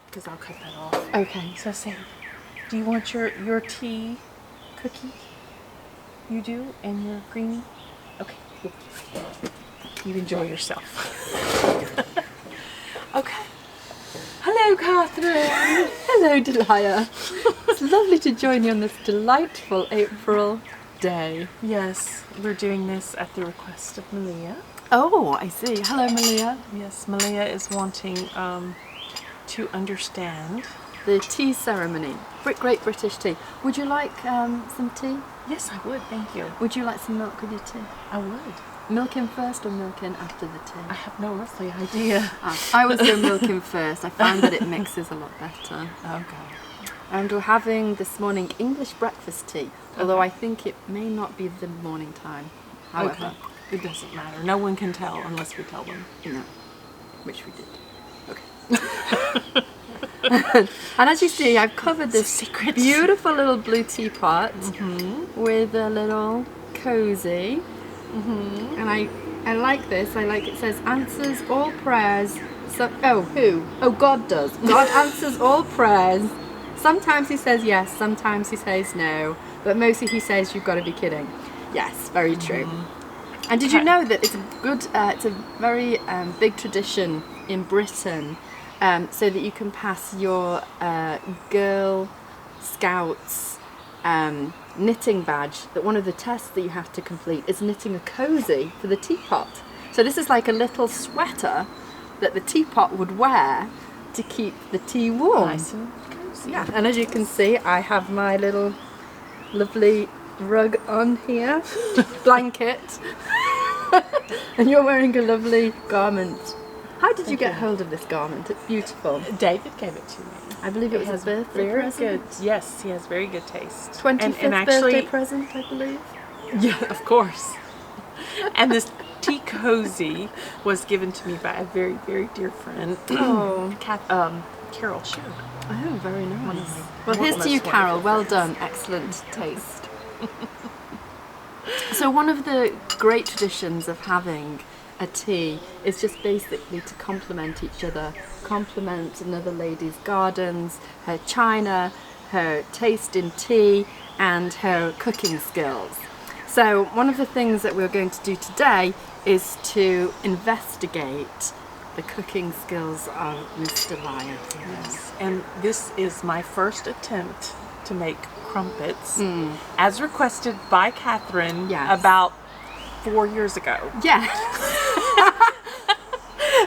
because I'll cut that off. Okay. So Sam, do you want your tea cookie? You do? And your greenie? Okay. You enjoy yourself. Okay. Hello, Catherine. Hello, Deliah. It's lovely to join you on this delightful April day. Yes, we're doing this at the request of Meleah. Oh, I see. Hello, Meleah. Yes, Meleah is wanting to understand. The tea ceremony. Great British tea. Would you like some tea? Yes, I would. Thank you. Would you like some milk with your tea? I would. Milk in first or milk in after the tea? I have no earthly idea. I always go milk in first. I find that it mixes a lot better. Okay. And we're having this morning English breakfast tea, although I think it may not be the morning time. However, it doesn't matter. No one can tell unless we tell them. No, which we did. Okay. And as you see, I've covered this beautiful little blue teapot with a little cozy. And I like this. I like it says answers all prayers. So, who? Oh, God does. God answers all prayers. Sometimes he says yes, sometimes he says no, but mostly he says you've got to be kidding. Yes, very true. And did you know that it's a very big tradition in Britain, so that you can pass your Girl Scouts knitting badge, that one of the tests that you have to complete is knitting a cozy for the teapot. So this is like a little sweater that the teapot would wear to keep the tea warm. Nice and cozy. Yeah, and as you can see, I have my little lovely rug on here, blanket, and you're wearing a lovely garment. How did you get hold of this garment? It's beautiful. David gave it to me. I believe it was a birthday present. Good. Yes, he has very good taste. 25th and actually, birthday present, I believe. Yeah, of course. And this tea cozy was given to me by a very, very dear friend. Oh, Carol Shu. Oh, very nice. Well, here's to you, Carol. Well done. Excellent taste. So one of the great traditions of having a tea is just basically to complement each other, complement another lady's gardens, her china, her taste in tea, and her cooking skills. So one of the things that we're going to do today is to investigate the cooking skills of Miss Deliah. Yes, and this is my first attempt to make crumpets, as requested by Catherine about 4 years ago. Yeah.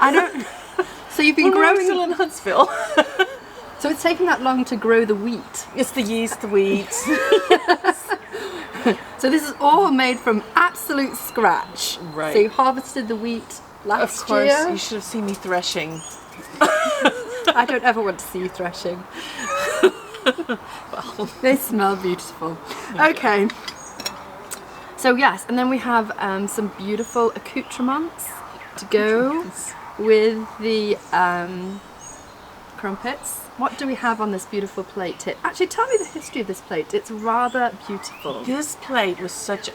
I don't. So you've been growing. We're still in Huntsville. So it's taken that long to grow the wheat. It's the yeast, the wheat. Yes. So this is all made from absolute scratch. Right. So you harvested the wheat last year. Of course, you should have seen me threshing. I don't ever want to see you threshing. Well, they smell beautiful. Okay. So yes, and then we have some beautiful accoutrements to go with the crumpets. What do we have on this beautiful plate here? Actually, tell me the history of this plate. It's rather beautiful. This plate was such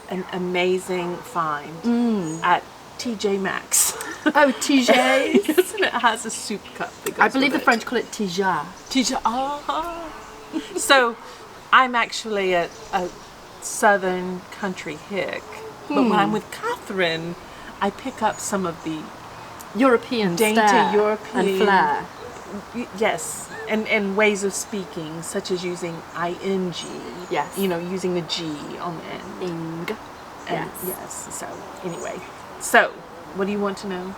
an amazing find at TJ Maxx. Oh, TJ's? Yes, and it has a soup cup. I believe the French call it tija. TJ. Oh. So, I'm actually a southern country hick, but when I'm with Catherine, I pick up some of the European dainty stare European and flair. Yes, and ways of speaking, such as using ing. Yes. You know, using the G on the end. Ing. And yes. So anyway, what do you want to know?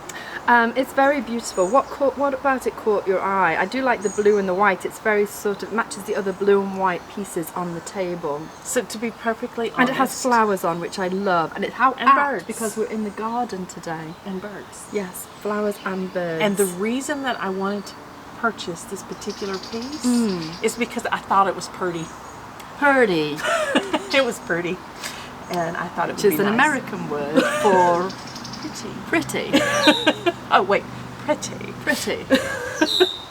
It's very beautiful. What about it caught your eye? I do like the blue and the white. It's very sort of matches the other blue and white pieces on the table. So to be perfectly honest, and it has flowers on, which I love, and it's how and apt birds, because we're in the garden today. And birds. Yes, flowers and birds. And the reason that I wanted to purchase this particular piece is because I thought it was pretty. Purdy. It was pretty, and I thought it would be nice. Which is an American word for pretty. Oh wait, pretty. Pretty.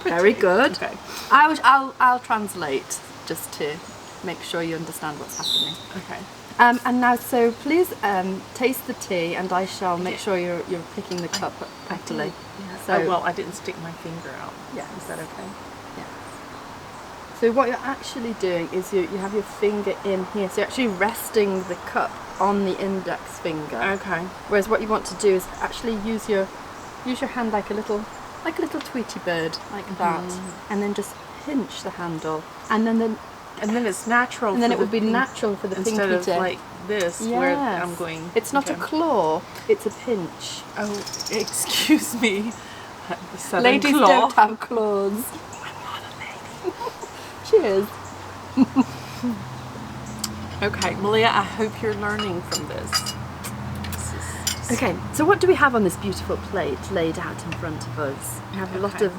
Very good. Okay. I'll translate just to make sure you understand what's happening. Okay. And now, so please taste the tea, and I shall make sure you're picking the cup properly. Yeah. So, well, I didn't stick my finger out. Yeah. Is that okay? Yeah. So what you're actually doing is you have your finger in here. So you're actually resting the cup on the index finger. Okay. Whereas what you want to do is actually use your hand like a little Tweety bird, like that, and then just pinch the handle, and then it's natural. and then it would be natural for the pinky instead of to, like this, where I'm going. It's not a claw; it's a pinch. Oh, excuse me. The southern Ladies claw. don't have claws. I'm not a lady. Cheers. Okay, Meleah, I hope you're learning from this. Okay, so what do we have on this beautiful plate laid out in front of us? We have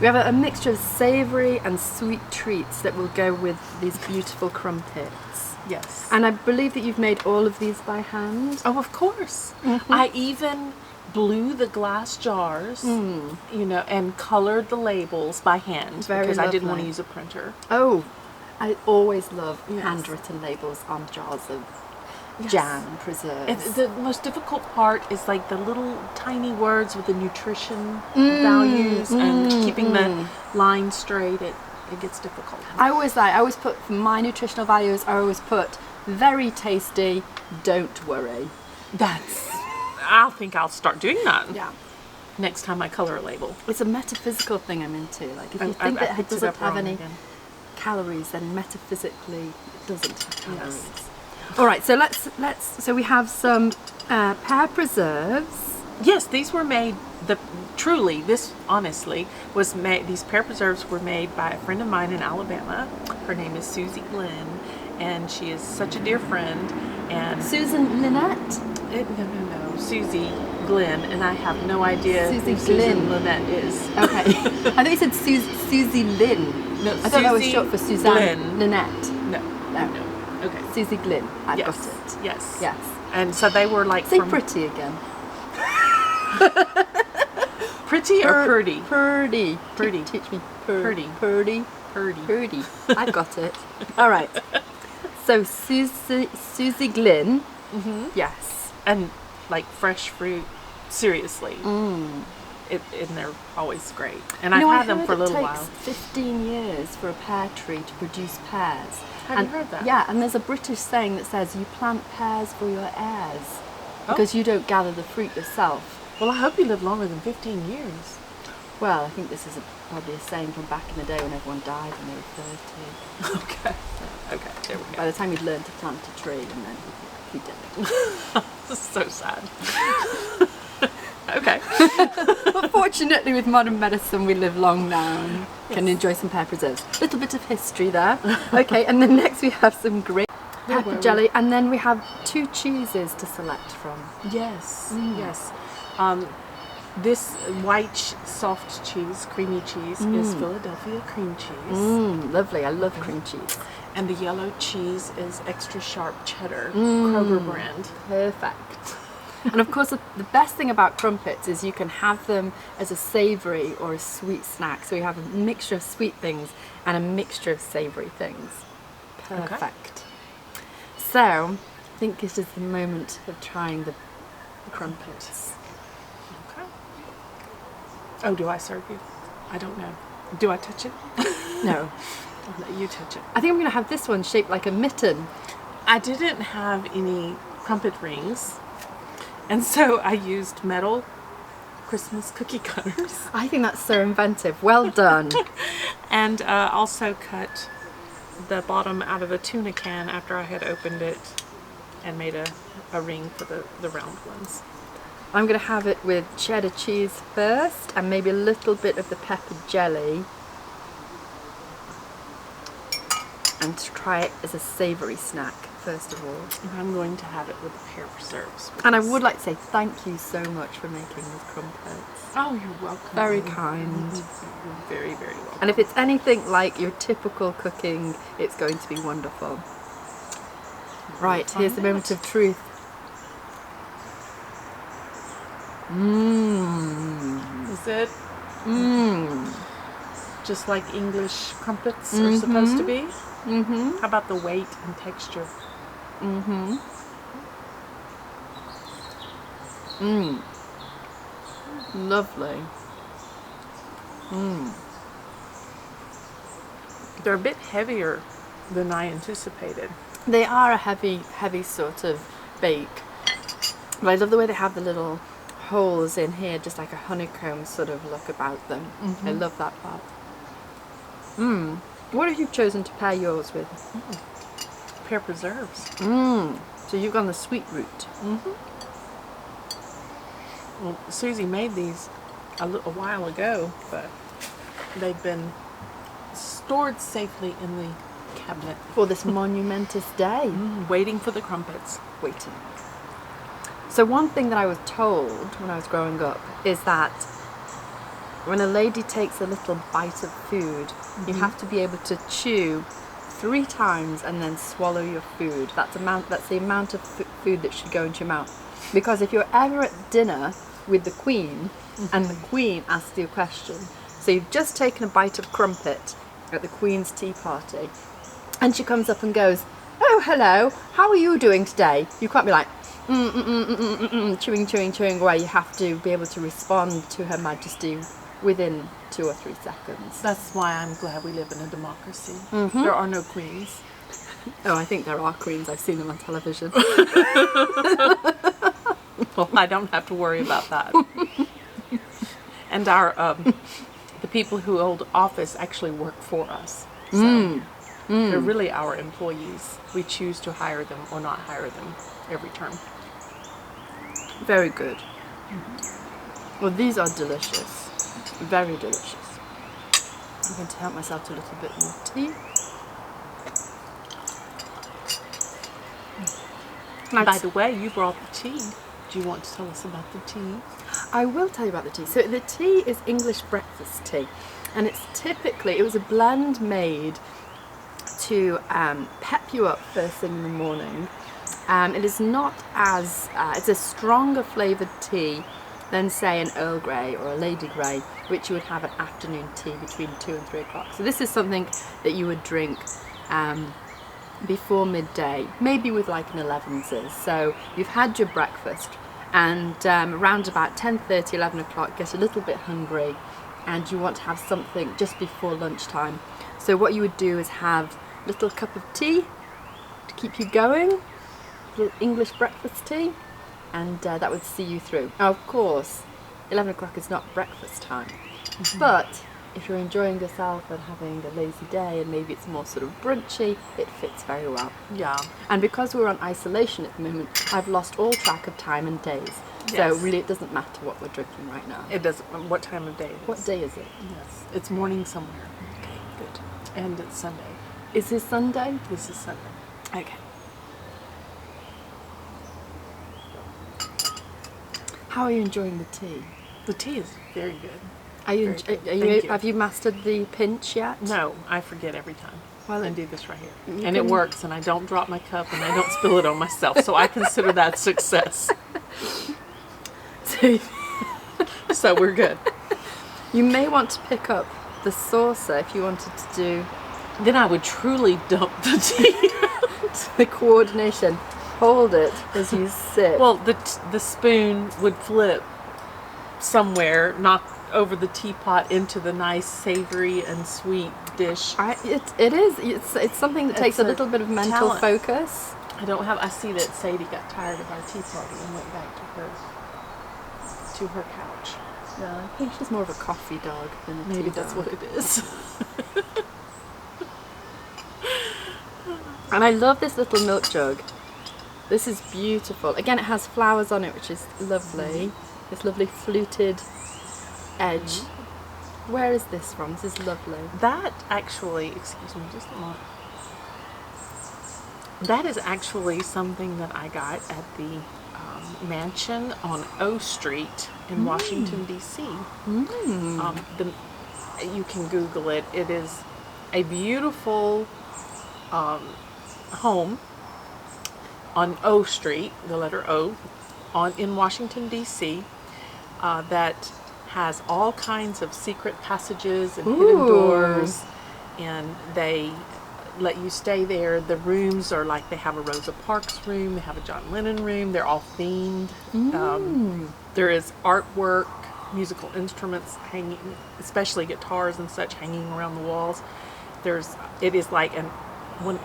we have a mixture of savoury and sweet treats that will go with these beautiful crumpets. Yes. And I believe that you've made all of these by hand. Oh, of course. I even blew the glass jars, you know, and colored the labels by hand because I didn't want to use a printer. Oh, I always love handwritten labels on jars of jam, preserves. The most difficult part is like the little tiny words with the nutrition values and keeping the line straight. It gets difficult. I always put for my nutritional values. I always put very tasty. Don't worry. I think I'll start doing that. Yeah. Next time I color a label. It's a metaphysical thing I'm into. Like if you think that it doesn't have any calories, then metaphysically it doesn't have calories. Yes. All right, so so we have some pear preserves. Yes, these were made. This honestly was made. These pear preserves were made by a friend of mine in Alabama. Her name is Susie Glenn, and she is such a dear friend. And Susan Lynette? No, Susie Glenn, and I have no idea who Susan Lynette is. Okay, I thought you said Susie Lynn. No, I thought that was short for Suzanne Glenn. Lynette. No. Okay. Susie Glynn. I've got it. Yes. Yes. And so they were like Say pretty again. Pretty or purdy? Purdy. Purdy. Teach me. Purdy. Purdy. Purdy. Purdy. I've got it. All right. So Susie Glynn. Yes. And like fresh fruit. Seriously. And they're always great. And I've had them for a little while. It takes 15 years for a pear tree to produce pears. Have you heard that? Yeah, and there's a British saying that says you plant pears for your heirs because you don't gather the fruit yourself. Well, I hope you live longer than 15 years. Well, I think this is probably a saying from back in the day when everyone died when they were 30. Okay. Okay, there we go. By the time you'd learned to plant a tree and then you didn't. This is so sad. Okay. But fortunately with modern medicine we live long now and can enjoy some pear preserves. Little bit of history there. Okay, and then next we have some great pepper jelly, and then we have 2 cheeses to select from. Yes. Yes. This white soft cheese, creamy cheese, is Philadelphia cream cheese. Lovely, I love cream cheese. And the yellow cheese is extra sharp cheddar, Kroger brand. Perfect. And of course, the best thing about crumpets is you can have them as a savoury or a sweet snack. So you have a mixture of sweet things and a mixture of savoury things. Perfect. Okay. So, I think this is the moment of trying the crumpets. Okay. Oh, do I serve you? I don't know. Do I touch it? No. I'll let you touch it. I think I'm going to have this one shaped like a mitten. I didn't have any crumpet rings. And so I used metal Christmas cookie cutters. I think that's so inventive. Well done. And also cut the bottom out of a tuna can after I had opened it and made a ring for the round ones. I'm going to have it with cheddar cheese first and maybe a little bit of the pepper jelly. And to try it as a savoury snack. First of all. And I'm going to have it with the pear preserves. And I would like to say thank you so much for making these crumpets. Oh, you're welcome. Very kind. You're very, very welcome. And if it's anything like your typical cooking, it's going to be wonderful. Right, here's the moment of truth. Is it? Just like English crumpets are supposed to be? How about the weight and texture? Lovely. They're a bit heavier than I anticipated. They are a heavy sort of bake. But I love the way they have the little holes in here, just like a honeycomb sort of look about them. I love that part. What have you chosen to pair yours with? Pear preserves. So you've gone the sweet route. Well, Susie made these a while ago, but they've been stored safely in the cabinet. For this monumentous day. Waiting for the crumpets. Waiting. So one thing that I was told when I was growing up is that when a lady takes a little bite of food, you have to be able to chew 3 times and then swallow your food. That's the amount of food that should go into your mouth. Because if you're ever at dinner with the Queen and the Queen asks you a question, so you've just taken a bite of crumpet at the Queen's tea party, and she comes up and goes, "Oh, hello, how are you doing today?" You can't be like, chewing away. You have to be able to respond to Her Majesty within 2 or 3 seconds. That's why I'm glad we live in a democracy. There are no queens. Oh, I think there are queens. I've seen them on television. Well, I don't have to worry about that. And our the people who hold office actually work for us. So they're really our employees. We choose to hire them or not hire them every term. Very good. Well, these are delicious. Very delicious. I'm going to help myself to a little bit more tea. By the way, you brought the tea. Do you want to tell us about the tea? I will tell you about the tea. So the tea is English breakfast tea, and it was a blend made to pep you up first thing in the morning. It is not as, it's a stronger flavoured tea than say an Earl Grey or a Lady Grey, which you would have an afternoon tea between 2 and 3 o'clock. So this is something that you would drink before midday, maybe with like an 11's. So you've had your breakfast, and around about 10:30, 11 o'clock, get a little bit hungry, and you want to have something just before lunchtime. So what you would do is have a little cup of tea to keep you going, a little English breakfast tea, and that would see you through. Now, of course, 11 o'clock is not breakfast time, but if you're enjoying yourself and having a lazy day and maybe it's more sort of brunchy, it fits very well. Yeah. And because we're on isolation at the moment, I've lost all track of time and days. Yes. So really it doesn't matter what we're drinking right now. It doesn't. What time of day it is? What day is it? Yes. It's morning somewhere. Okay, good. And it's Sunday. Is this Sunday? This is Sunday. Okay. How are you enjoying the tea? The tea is very good. Are you, Very good. Thank you. have you mastered the pinch yet? No, I forget every time. Well, I do this right here. you And it can- works, and I don't drop my cup, and I don't spill it on myself, so I consider that success. So So we're good. you may want to pick up the saucer if you wanted to do Then I would truly dump the tea. the coordination. Hold it as you sip. Well, the spoon would flip somewhere, knock over the teapot into the nice savory and sweet dish. It is. It's something that takes It's a little bit of mental talent. focus. I see that Sadie got tired of our tea party and went back to her couch. Yeah, I think she's more of a coffee dog than a Maybe tea that's dog. what it is. And I love this little milk jug. This is beautiful. Again, it has flowers on it, which is lovely. This lovely fluted edge. Where is this from? This is lovely. That actually, excuse me, just a moment. That is actually something that I got at the mansion on O Street in Washington, D.C. You can Google it. It is a beautiful home on O Street, the letter O, in Washington, D.C. That has all kinds of secret passages and hidden doors, and they let you stay there. The rooms are like, they have a Rosa Parks room, they have a John Lennon room, they're all themed. There is artwork, musical instruments hanging, especially guitars and such, hanging around the walls. it is like one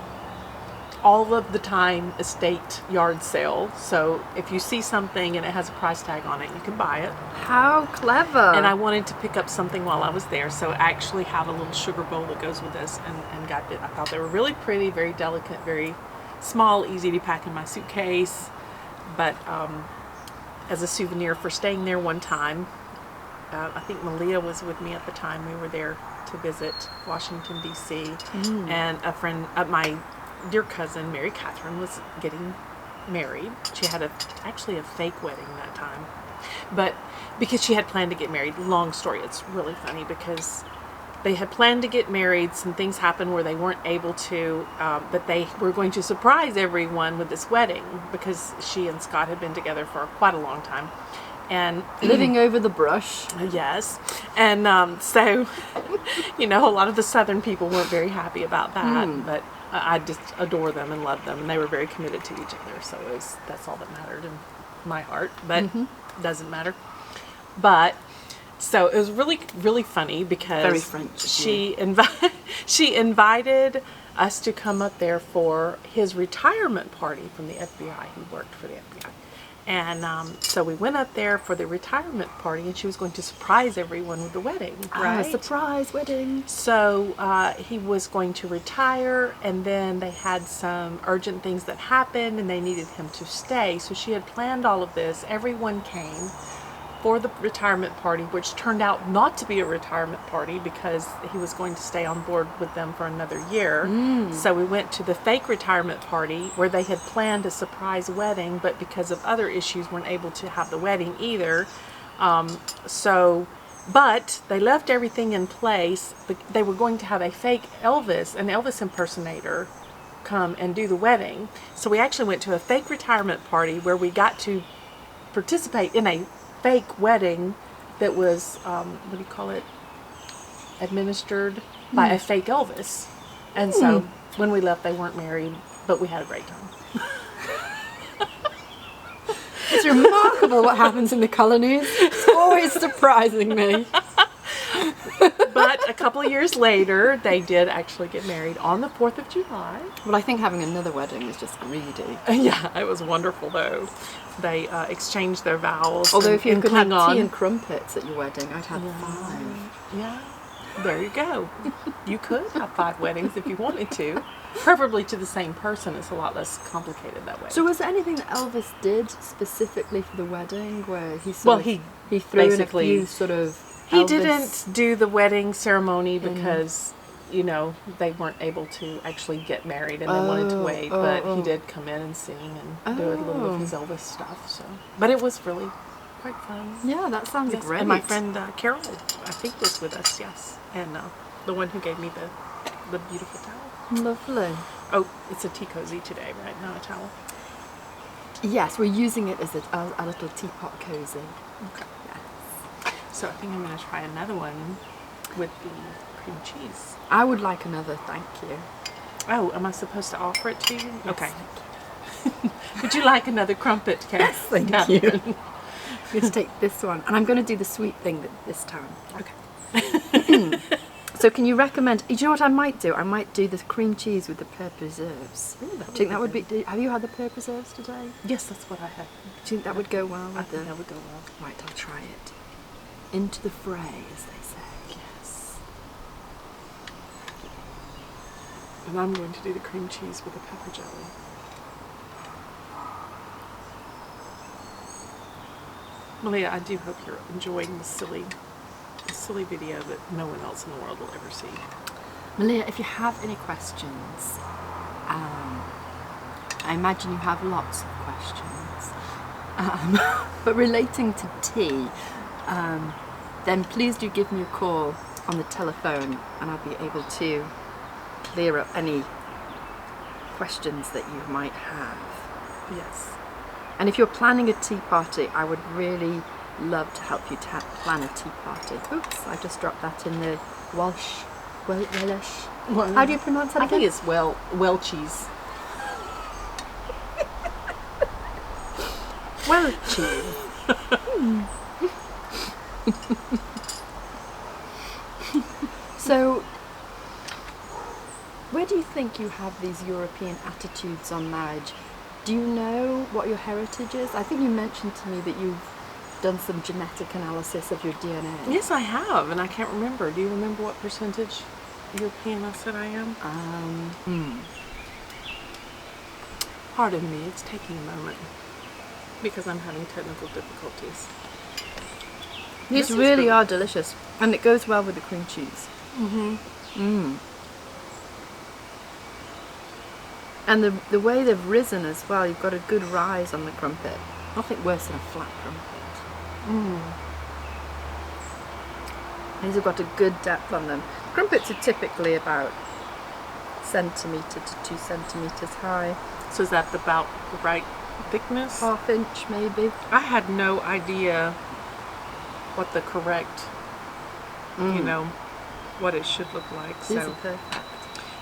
all of the time estate yard sale. So if you see something and it has a price tag on it, you can buy it. How clever. And I wanted to pick up something while I was there, so I actually have a little sugar bowl that goes with this, and got it. I thought they were really pretty, very delicate, very small, easy to pack in my suitcase. But as a souvenir for staying there one time, I think Meleah was with me at the time. We were there to visit Washington, D.C. And a friend, my dear cousin, Mary Catherine, was getting married. She had actually a fake wedding that time. But because she had planned to get married, long story, it's really funny because they had planned to get married. Some things happened where they weren't able to, but they were going to surprise everyone with this wedding because she and Scott had been together for quite a long time. And living over the brush. Yes. And so, a lot of the Southern people weren't very happy about that, but I just adore them and love them, and they were very committed to each other, so that's all that mattered in my heart, but doesn't matter. But so it was really, really funny because very French. She invited us to come up there for his retirement party from the FBI. He worked for the FBI. And so we went up there for the retirement party, and she was going to surprise everyone with the wedding, right? Ah, surprise wedding. So he was going to retire, and then they had some urgent things that happened, and they needed him to stay. So she had planned all of this. Everyone came for the retirement party, which turned out not to be a retirement party because he was going to stay on board with them for another year. So we went to the fake retirement party where they had planned a surprise wedding, but because of other issues weren't able to have the wedding either. But they left everything in place. They were going to have a fake an Elvis impersonator, come and do the wedding. So we actually went to a fake retirement party where we got to participate in a fake wedding that was, administered by a fake Elvis. And so when we left, they weren't married, but we had a great time. It's remarkable what happens in the colonies. It's always surprising me. But a couple of years later, they did actually get married on the 4th of July. Well, I think having another wedding was just greedy. Yeah, it was wonderful, though. They exchanged their vows. Although if you could have Klingon. tea and crumpets at your wedding, I'd have 5. Yeah, there you go. You could have 5 weddings if you wanted to. Preferably to the same person. It's a lot less complicated that way. So was there anything that Elvis did specifically for the wedding where he he threw basically in a few sort of He Elvis... didn't do the wedding ceremony because, they weren't able to actually get married and they wanted to wait. But he did come in and sing and do a little of his Elvis stuff. So, but it was really quite fun. Yeah, that sounds Yes. great. And my friend Carol, I think, was with us. Yes, and the one who gave me the beautiful towel. Lovely. Oh, it's a tea cozy today, right? Not a towel. Yes, we're using it as a little teapot cozy. Okay. So I think I'm going to try another one with the cream cheese. I would like another, thank you. Oh, am I supposed to offer it to you? Yes, Okay. thank you. Would you like another crumpet, Karen? Yes, thank you. I'm going to take this one, and I'm going to do the sweet thing this time. Okay. So can you recommend, you know what I might do? I might do the cream cheese with the pear preserves. Ooh, Do you think that would be, have you had the pear preserves today? Yes, that's what I had. Do you think that would go well with I think that would go well. Right, I'll try it. Into the fray, as they say. Yes. And I'm going to do the cream cheese with the pepper jelly. Meleah, I do hope you're enjoying the silly video that no one else in the world will ever see. Meleah, if you have any questions, I imagine you have lots of questions, but relating to tea, then please do give me a call on the telephone and I'll be able to clear up any questions that you might have. Yes. And if you're planning a tea party, I would really love to help you plan a tea party. Oops, I just dropped that in the Welsh. How do you pronounce that again? I think it's Welchies. Welchies. So, where do you think you have these European attitudes on marriage? Do you know what your heritage is? I think you mentioned to me that you've done some genetic analysis of your DNA. Yes, I have, and I can't remember. Do you remember what percentage European I said I am? Pardon me, it's taking a moment because I'm having technical difficulties. These really are delicious, and it goes well with the cream cheese. And the way they've risen as well, you've got a good rise on the crumpet. Nothing worse than a flat crumpet. These have got a good depth on them. Crumpets are typically about centimetre to 2 centimetres high. So is that about the right thickness? Half inch maybe. I had no idea what the correct, what it should look like. These are perfect.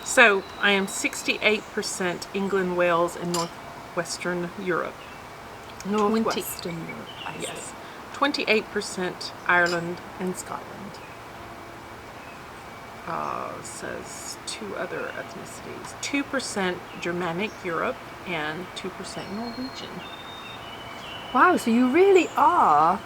So I am 68% England, Wales, and Northwestern Europe. Northwestern Europe, I see. Yes. 28% Ireland and Scotland. Says 2 other ethnicities. 2% Germanic Europe and 2% Norwegian. Wow, so you really are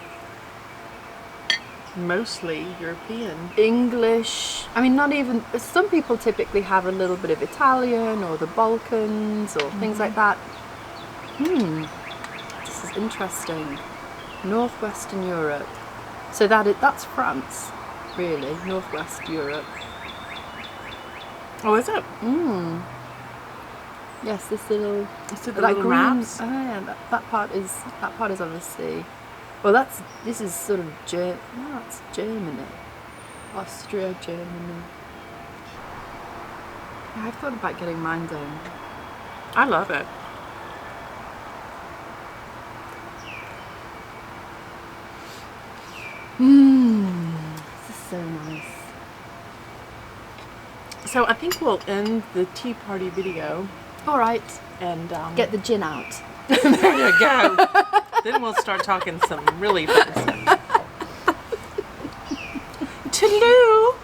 Mostly European. English. I mean, not even, some people typically have a little bit of Italian or the Balkans or things like that. This is interesting. Northwestern Europe. So that's France, really. Northwest Europe. Oh, is it? Yes, this little, Is it the little maps? Oh yeah, that part is on the sea. Well, this is sort of that's Germany, Austria, Germany. Yeah, I've thought about getting mine done. I love it. This is so nice. So I think we'll end the tea party video All right, and get the gin out. there you go. Then we'll start talking some really fun stuff. Toodaloo!